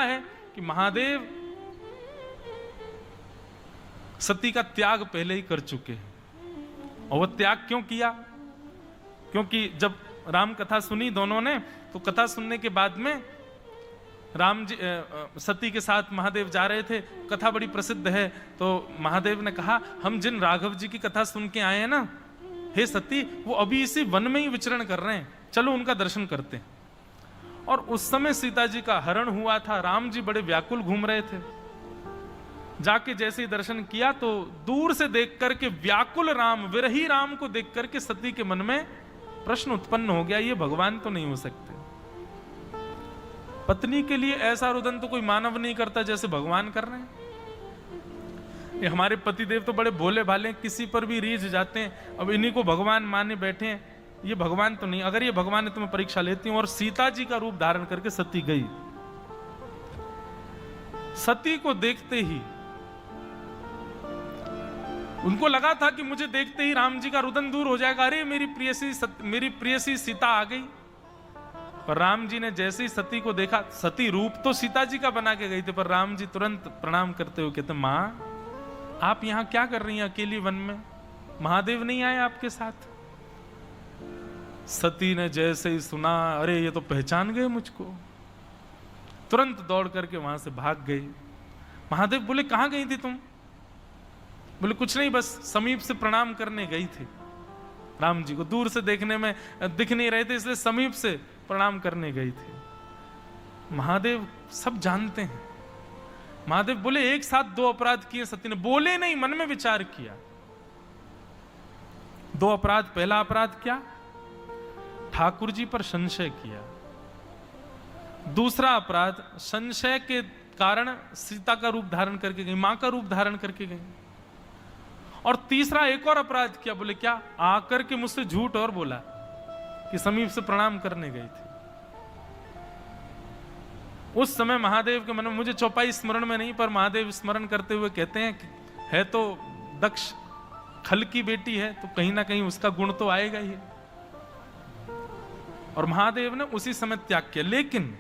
है कि महादेव सती का त्याग पहले ही कर चुके हैं। और वह त्याग क्यों किया? क्योंकि जब राम कथा सुनी दोनों ने, तो कथा सुनने के बाद में राम जी सती के साथ महादेव जा रहे थे। कथा बड़ी प्रसिद्ध है। तो महादेव ने कहा, हम जिन राघव जी की कथा सुन के आए हैं ना, हे सती, वो अभी इसी वन में ही विचरण कर रहे हैं, चलो उनका दर्शन करते हैं। और उस समय सीता जी का हरण हुआ था। राम जी बड़े व्याकुल घूम रहे थे। जाके जैसे ही दर्शन किया तो दूर से देख करके व्याकुल राम, विरही राम को देख करके सती के मन में प्रश्न उत्पन्न हो गया, ये भगवान तो नहीं हो सकते। पत्नी के लिए ऐसा रुदन तो कोई मानव नहीं करता जैसे भगवान कर रहे हैं। ये हमारे पतिदेव तो बड़े भोले भाले, किसी पर भी रीझ जाते हैं। अब इन्हीं को भगवान माने बैठे हैं, ये भगवान तो नहीं। अगर ये भगवान है तो मैं परीक्षा लेती हूं। और सीता जी का रूप धारण करके सती गई। सती को देखते ही उनको लगा था कि मुझे देखते ही राम जी का रुदन दूर हो जाएगा। अरे मेरी प्रियसी सीता आ गई। पर राम जी ने जैसे ही सती को देखा, सती रूप तो सीता जी का बना के गई थी, पर राम जी तुरंत प्रणाम करते हुए कहते, मां आप यहां क्या कर रही हैं अकेली वन में? महादेव नहीं आए आपके साथ? सती ने जैसे ही सुना, अरे ये तो पहचान गए मुझको, तुरंत दौड़ करके वहां से भाग गई। महादेव बोले, कहां गई थी तुम? बोले, कुछ नहीं, बस समीप से प्रणाम करने गई थी। राम जी को दूर से देखने में दिख नहीं रहे थे, इसलिए समीप से प्रणाम करने गई थी। महादेव सब जानते हैं। महादेव बोले, एक साथ दो अपराध किए सती ने? बोले नहीं, मन में विचार किया। दो अपराध। पहला अपराध क्या? ठाकुर जी पर संशय किया। दूसरा अपराध, संशय के कारण सीता का रूप धारण करके गई, मां का रूप धारण करके गई। और तीसरा एक और अपराध किया। बोले, क्या? आकर के मुझसे झूठ और बोला कि समीप से प्रणाम करने गई थी। उस समय महादेव के मन में, मुझे चौपाई स्मरण में नहीं, पर महादेव स्मरण करते हुए कहते हैं कि है तो दक्ष खल की बेटी है, तो कहीं ना कहीं उसका गुण तो आएगा ही। और महादेव ने उसी समय त्याग किया। लेकिन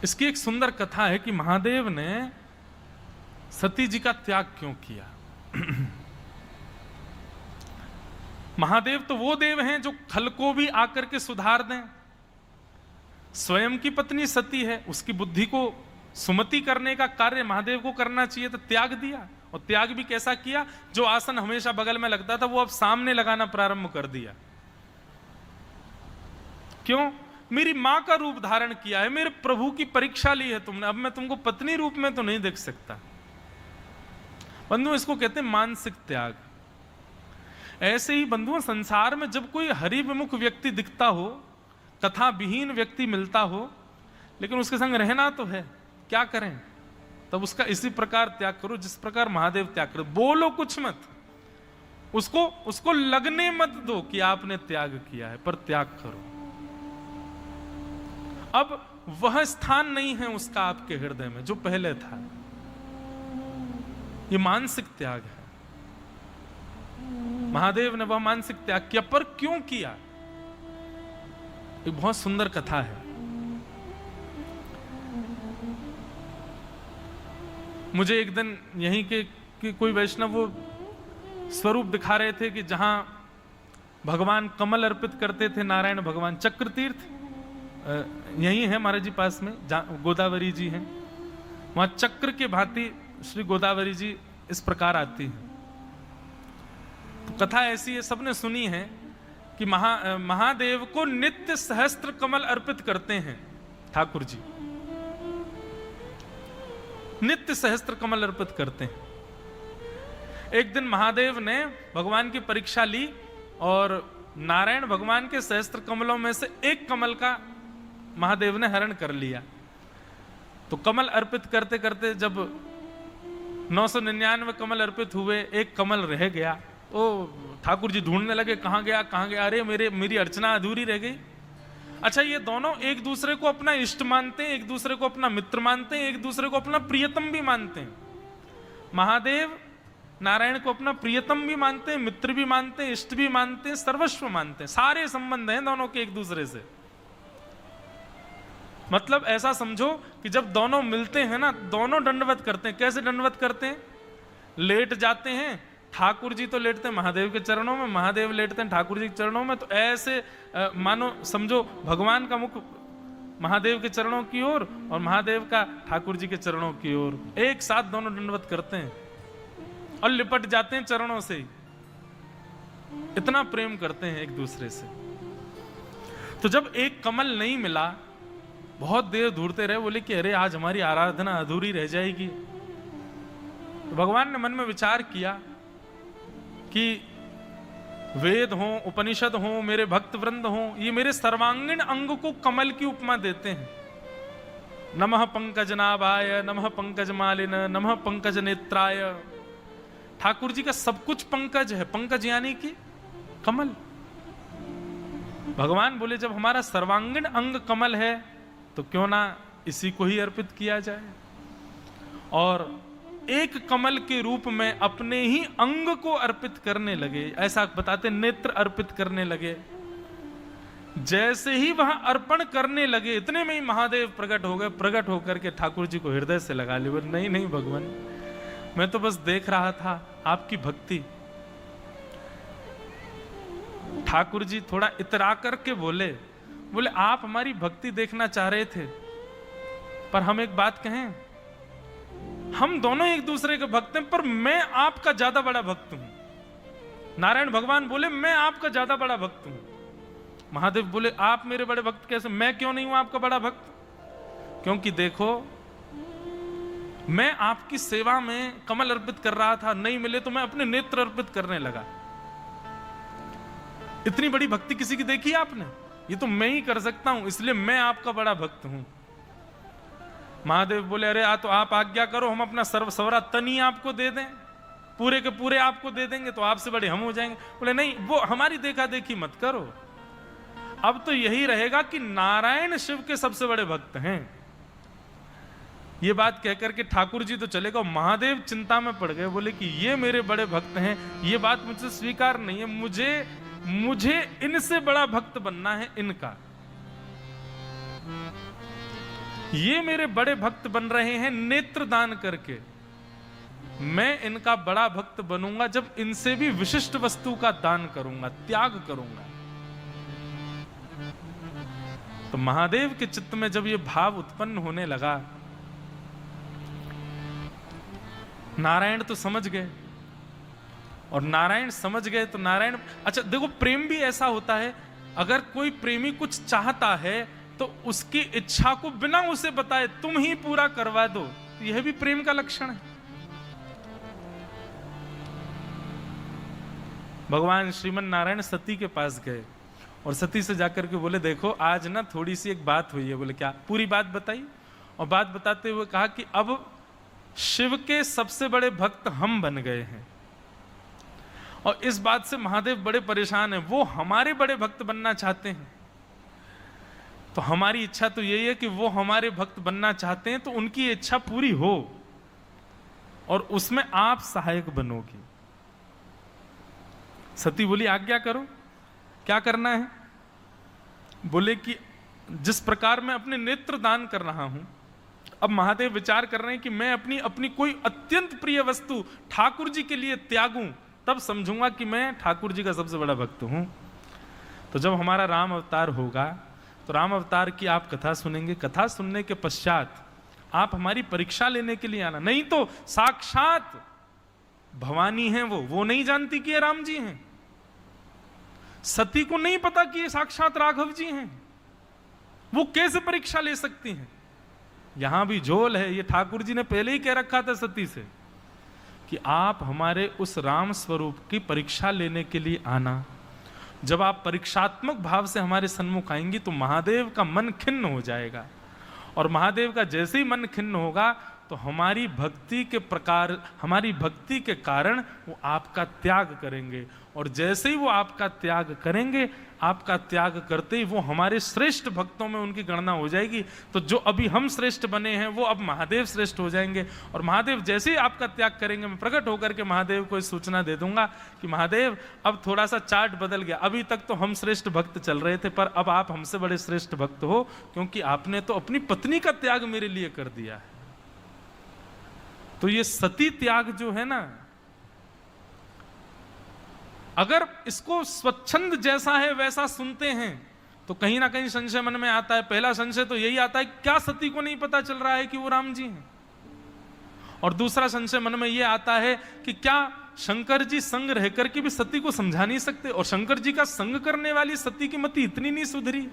इसकी एक सुंदर कथा है कि महादेव ने सती जी का त्याग क्यों किया। महादेव तो वो देव हैं जो खल को भी आकर के सुधार दें। स्वयं की पत्नी सती है, उसकी बुद्धि को सुमति करने का कार्य महादेव को करना चाहिए, तो त्याग दिया। और त्याग भी कैसा किया? जो आसन हमेशा बगल में लगता था वो अब सामने लगाना प्रारंभ कर दिया। क्यों? मेरी मां का रूप धारण किया है, मेरे प्रभु की परीक्षा ली है तुमने, अब मैं तुमको पत्नी रूप में तो नहीं देख सकता। बंधु, इसको कहते हैं मानसिक त्याग। ऐसे ही बंधुओं, संसार में जब कोई हरि विमुख व्यक्ति दिखता हो, कथा विहीन व्यक्ति मिलता हो, लेकिन उसके संग रहना तो है, क्या करें? तब उसका इसी प्रकार त्याग करो जिस प्रकार महादेव त्याग करो। बोलो कुछ मत, उसको लगने मत दो कि आपने त्याग किया है, पर त्याग करो। अब वह स्थान नहीं है उसका आपके हृदय में जो पहले था। ये मानसिक त्याग है। महादेव ने वह मानसिक त्याग किया, पर क्यों किया? एक बहुत सुंदर कथा है। मुझे एक दिन यहीं के कोई वैष्णव वो स्वरूप दिखा रहे थे कि जहां भगवान कमल अर्पित करते थे, नारायण भगवान, चक्र तीर्थ यही है महाराज जी पास में, गोदावरी जी हैं, वहां चक्र के भांति श्री गोदावरी जी इस प्रकार आती है। तो कथा ऐसी है, सबने सुनी है कि महादेव को नित्य सहस्त्र कमल अर्पित करते हैं ठाकुर जी, नित्य सहस्त्र कमल अर्पित करते हैं। एक दिन महादेव ने भगवान की परीक्षा ली और नारायण भगवान के सहस्त्र कमलों में से एक कमल का महादेव ने हरण कर लिया। तो कमल अर्पित करते करते जब 999 कमल अर्पित हुए, एक कमल रह गया, तो ठाकुर जी ढूंढने लगे, कहां गया कहां गया, अरे मेरी अर्चना अधूरी रह गई। अच्छा, ये दोनों एक दूसरे को अपना इष्ट मानते हैं, एक दूसरे को अपना मित्र मानते हैं, एक दूसरे को अपना प्रियतम भी मानते हैं। महादेव नारायण को अपना प्रियतम भी मानते हैं, मित्र भी मानते हैं, इष्ट भी मानते हैं, सर्वस्व मानते हैं। सारे संबंध हैं दोनों के एक दूसरे से। मतलब ऐसा समझो कि जब दोनों मिलते हैं ना, दोनों दंडवत करते हैं। कैसे दंडवत करते हैं? लेट जाते हैं, ठाकुर जी तो लेटते हैं महादेव के चरणों में, महादेव लेटते हैं ठाकुर जी के चरणों में। तो ऐसे मानो समझो भगवान का मुख महादेव के चरणों की ओर और महादेव का ठाकुर जी के चरणों की ओर, एक साथ दोनों दंडवत करते हैं और लिपट जाते हैं चरणों से। इतना प्रेम करते हैं एक दूसरे से। तो जब एक कमल नहीं मिला, बहुत देर ढूंढते रहे, बोले कि अरे आज हमारी आराधना अधूरी रह जाएगी। तो भगवान ने मन में विचार किया कि वेद हो, उपनिषद हो, मेरे भक्त वृंद हो, ये मेरे सर्वांगीण अंग को कमल की उपमा देते हैं। नमः पंकज नाभाय, नमः पंकज मालिन, नमः पंकज नेत्राय। ठाकुर जी का सब कुछ पंकज है। पंकज यानी कि कमल। भगवान बोले जब हमारा सर्वांगीण अंग कमल है तो क्यों ना इसी को ही अर्पित किया जाए। और एक कमल के रूप में अपने ही अंग को अर्पित करने लगे। ऐसा बताते, नेत्र अर्पित करने लगे। जैसे ही वहां अर्पण करने लगे, इतने में ही महादेव प्रकट हो गए। प्रकट होकर के ठाकुर जी को हृदय से लगा लिए। नहीं नहीं भगवान, मैं तो बस देख रहा था आपकी भक्ति। ठाकुर जी थोड़ा इतरा करके बोले आप हमारी भक्ति देखना चाह रहे थे, पर हम एक बात कहें, हम दोनों एक दूसरे के भक्त हैं, पर मैं आपका ज्यादा बड़ा भक्त हूं। नारायण भगवान बोले मैं आपका ज्यादा बड़ा भक्त हूं। महादेव बोले आप मेरे बड़े भक्त कैसे? मैं क्यों नहीं हूं आपका बड़ा भक्त? क्योंकि देखो, मैं आपकी सेवा में कमल अर्पित कर रहा था, नहीं मिले तो मैं अपने नेत्र अर्पित करने लगा। इतनी बड़ी भक्ति किसी की देखी आपने? ये तो मैं ही कर सकता हूं, इसलिए मैं आपका बड़ा भक्त हूं। महादेव बोले अरे तो आप आज्ञा करो, हम अपना सर्वस्वरा तन ही आपको दे दें, पूरे के पूरे आपको दे देंगे, तो आपसे बड़े हम हो जाएंगे। बोले नहीं, वो हमारी देखा देखी मत करो। अब तो यही रहेगा कि नारायण शिव के सबसे बड़े भक्त हैं। ये बात कहकर के ठाकुर जी तो चले गए। महादेव चिंता में पड़ गए, बोले कि ये मेरे बड़े भक्त हैं, ये बात मुझसे स्वीकार नहीं है। मुझे इनसे बड़ा भक्त बनना है, इनका। ये मेरे बड़े भक्त बन रहे हैं नेत्र दान करके। मैं इनका बड़ा भक्त बनूंगा जब इनसे भी विशिष्ट वस्तु का दान करूंगा, त्याग करूंगा। तो महादेव के चित्त में जब ये भाव उत्पन्न होने लगा, नारायण तो समझ गए। और नारायण समझ गए तो नारायण, अच्छा देखो, प्रेम भी ऐसा होता है, अगर कोई प्रेमी कुछ चाहता है तो उसकी इच्छा को बिना उसे बताए तुम ही पूरा करवा दो, यह भी प्रेम का लक्षण है। भगवान श्रीमन नारायण सती के पास गए और सती से जाकर के बोले देखो आज ना थोड़ी सी एक बात हुई है। बोले क्या? पूरी बात बताई। और बात बताते हुए कहा कि अब शिव के सबसे बड़े भक्त हम बन गए हैं, और इस बात से महादेव बड़े परेशान हैं। वो हमारे बड़े भक्त बनना चाहते हैं, तो हमारी इच्छा तो यही है कि वो हमारे भक्त बनना चाहते हैं, तो उनकी इच्छा पूरी हो और उसमें आप सहायक बनोगी। सती बोली आज्ञा करो, क्या करना है? बोले कि जिस प्रकार मैं अपने नेत्र दान कर रहा हूं, अब महादेव विचार कर रहे हैं कि मैं अपनी कोई अत्यंत प्रिय वस्तु ठाकुर जी के लिए त्यागूं, तब समझूंगा कि मैं ठाकुर जी का सबसे बड़ा भक्त हूं। तो जब हमारा राम अवतार होगा तो राम अवतार की आप कथा सुनेंगे। कथा सुनने के पश्चात आप हमारी परीक्षा लेने के लिए आना। नहीं तो साक्षात भवानी हैं वो नहीं जानती कि ये राम जी हैं। सती को नहीं पता कि ये साक्षात राघव जी हैं, वो कैसे परीक्षा ले सकती हैं? यहां भी झोल है। ये ठाकुर जी ने पहले ही कह रखा था सती से कि आप हमारे उस राम स्वरूप की परीक्षा लेने के लिए आना। जब आप परीक्षात्मक भाव से हमारे सन्मुख आएंगी तो महादेव का मन खिन्न हो जाएगा, और महादेव का जैसे ही मन खिन्न होगा तो हमारी भक्ति के कारण वो आपका त्याग करेंगे और जैसे ही वो आपका त्याग करेंगे, आपका त्याग करते ही वो हमारे श्रेष्ठ भक्तों में उनकी गणना हो जाएगी। तो जो अभी हम श्रेष्ठ बने हैं वो अब महादेव श्रेष्ठ हो जाएंगे, और महादेव जैसे ही आपका त्याग करेंगे, मैं प्रकट होकर के महादेव को इस सूचना दे दूंगा कि महादेव अब थोड़ा सा चार्ट बदल गया, अभी तक तो हम श्रेष्ठ भक्त चल रहे थे पर अब आप हमसे बड़े श्रेष्ठ भक्त हो, क्योंकि आपने तो अपनी पत्नी का त्याग मेरे लिए कर दिया है। तो ये सती त्याग जो है ना, अगर इसको स्वच्छंद जैसा है वैसा सुनते हैं तो कहीं ना कहीं संशय मन में आता है। पहला संशय तो यही आता है, क्या सती को नहीं पता चल रहा है कि वो राम जी हैं? और दूसरा संशय मन में यह आता है कि क्या शंकर जी संग रहकर के भी सती को समझा नहीं सकते, और शंकर जी का संग करने वाली सती की मति इतनी नहीं सुधरी?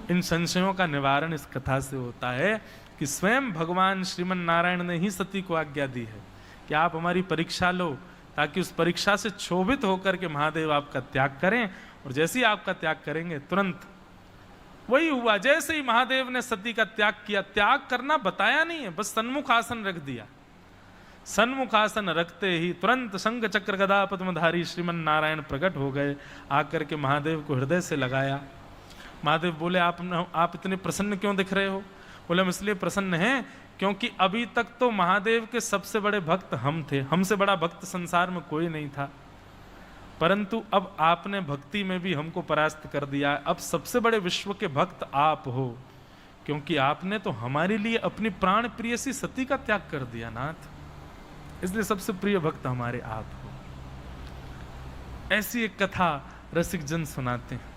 इन संशयों का निवारण इस कथा से होता है कि स्वयं भगवान श्रीमन नारायण ने ही सती को आज्ञा दी है कि आप हमारी परीक्षा लो, ताकि उस परीक्षा से क्षोभित होकर के महादेव आपका त्याग करें। और जैसे ही आपका त्याग करेंगे तुरंत वही हुआ, जैसे ही महादेव ने सती का त्याग किया, त्याग करना बताया नहीं है, बस सन्मुख आसन रख दिया। सन्मुख आसन रखते ही तुरंत शंख चक्र गदा पद्मधारी श्रीमन नारायण प्रकट हो गए, आकर के महादेव को हृदय से लगाया। महादेव बोले, आप इतने प्रसन्न क्यों दिख रहे हो? बोले, हम इसलिए प्रसन्न हैं क्योंकि अभी तक तो महादेव के सबसे बड़े भक्त हम थे, हमसे बड़ा भक्त संसार में कोई नहीं था, परंतु अब आपने भक्ति में भी हमको परास्त कर दिया। अब सबसे बड़े विश्व के भक्त आप हो, क्योंकि आपने तो हमारे लिए अपनी प्राण प्रिय सी सती का त्याग कर दिया नाथ, इसलिए सबसे प्रिय भक्त हमारे आप हो। ऐसी एक कथा रसिक जन सुनाते हैं।